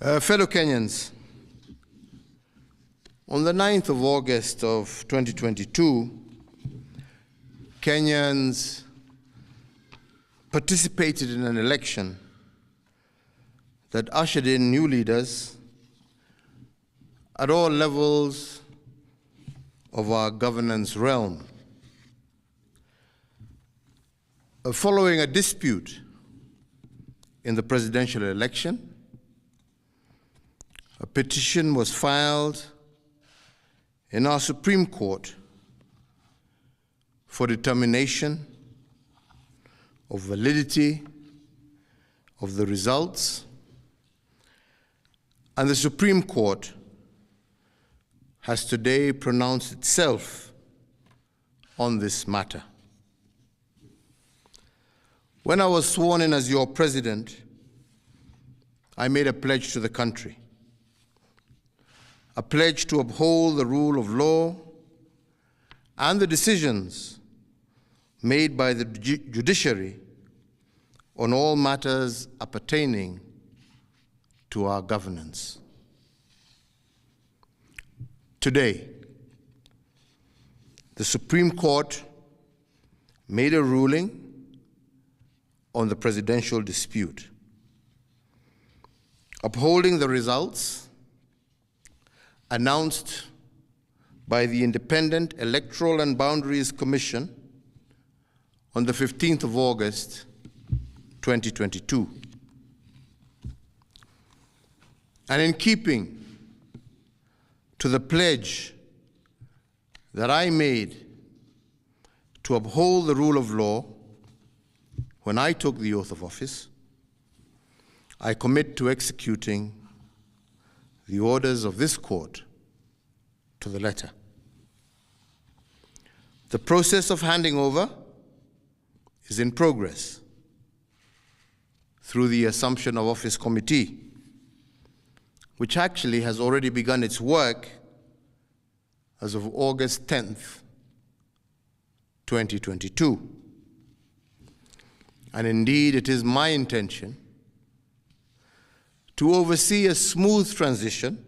Fellow Kenyans, on the 9th of August of 2022, Kenyans participated in an election that ushered in new leaders at all levels of our governance realm. Following a dispute in the presidential election, a petition was filed in our Supreme Court for determination of validity of the results, and the Supreme Court has today pronounced itself on this matter. When I was sworn in as your president, I made a pledge to the country, a pledge to uphold the rule of law and the decisions made by the judiciary on all matters appertaining to our governance. Today, the Supreme Court made a ruling on the presidential dispute, upholding the results announced by the Independent Electoral and Boundaries Commission on the 15th of August, 2022. And in keeping to the pledge that I made to uphold the rule of law when I took the oath of office, I commit to executing the orders of this court to the letter. The process of handing over is in progress through the Assumption of Office Committee, which actually has already begun its work as of August 10th, 2022. And indeed, it is my intention to oversee a smooth transition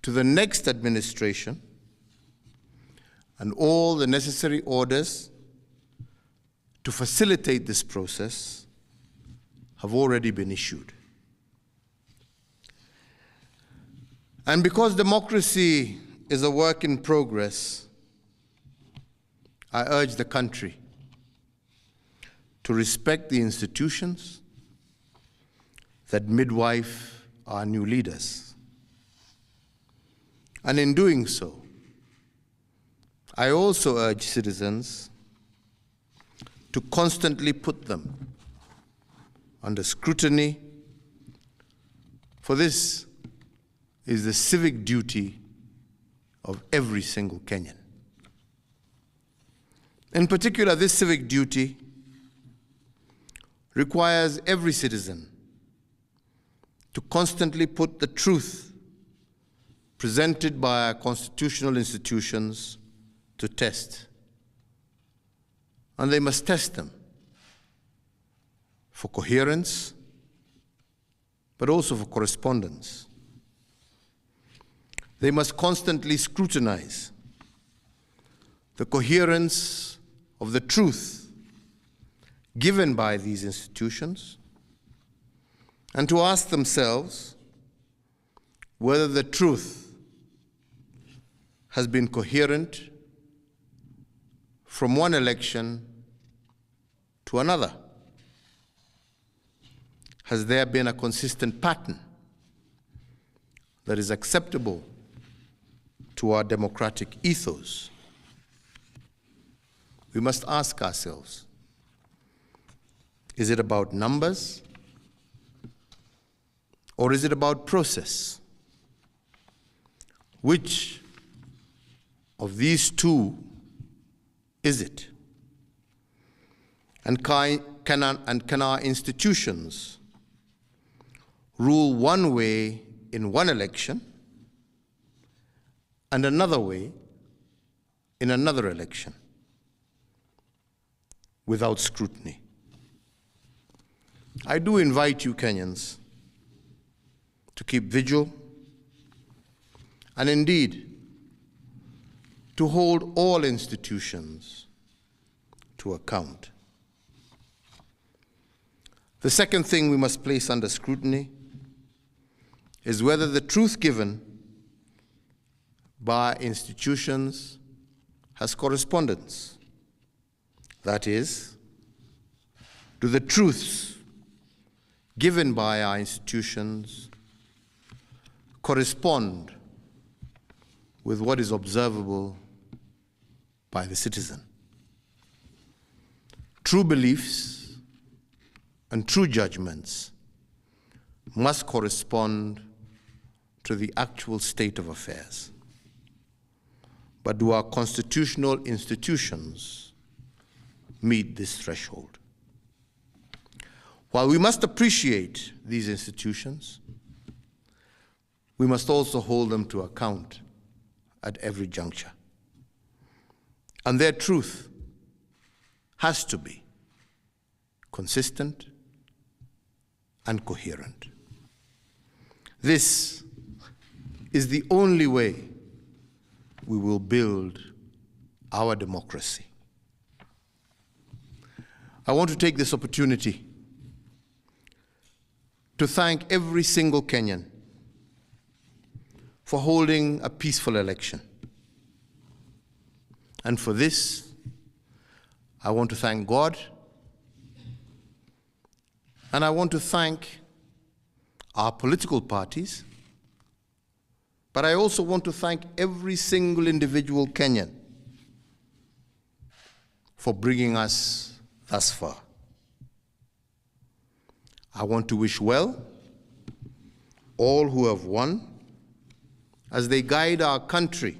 to the next administration, and all the necessary orders to facilitate this process have already been issued. And because democracy is a work in progress, I urge the country to respect the institutions that midwife our new leaders. And in doing so, I also urge citizens to constantly put them under scrutiny, for this is the civic duty of every single Kenyan. In particular, this civic duty requires every citizen to constantly put the truth presented by our constitutional institutions to test. And they must test them for coherence, but also for correspondence. They must constantly scrutinize the coherence of the truth given by these institutions, and to ask themselves whether the truth has been coherent from one election to another. Has there been a consistent pattern that is acceptable to our democratic ethos? We must ask ourselves, is it about numbers, or is it about process? Which of these two is it? And can our institutions rule one way in one election and another way in another election without scrutiny? I do invite you, Kenyans, to keep vigil, and indeed to hold all institutions to account. The second thing we must place under scrutiny is whether the truth given by institutions has correspondence. That is, do the truths given by our institutions correspond with what is observable by the citizen? True beliefs and true judgments must correspond to the actual state of affairs. But do our constitutional institutions meet this threshold? While we must appreciate these institutions, we must also hold them to account at every juncture. And their truth has to be consistent and coherent. This is the only way we will build our democracy. I want to take this opportunity to thank every single Kenyan for holding a peaceful election. And for this, I want to thank God, and I want to thank our political parties, but I also want to thank every single individual Kenyan for bringing us thus far. I want to wish well all who have won as they guide our country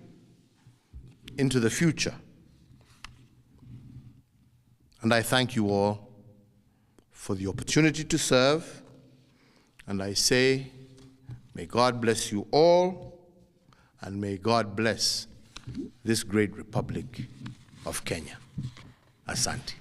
into the future. And I thank you all for the opportunity to serve, and I say, may God bless you all, and may God bless this great Republic of Kenya. Asante.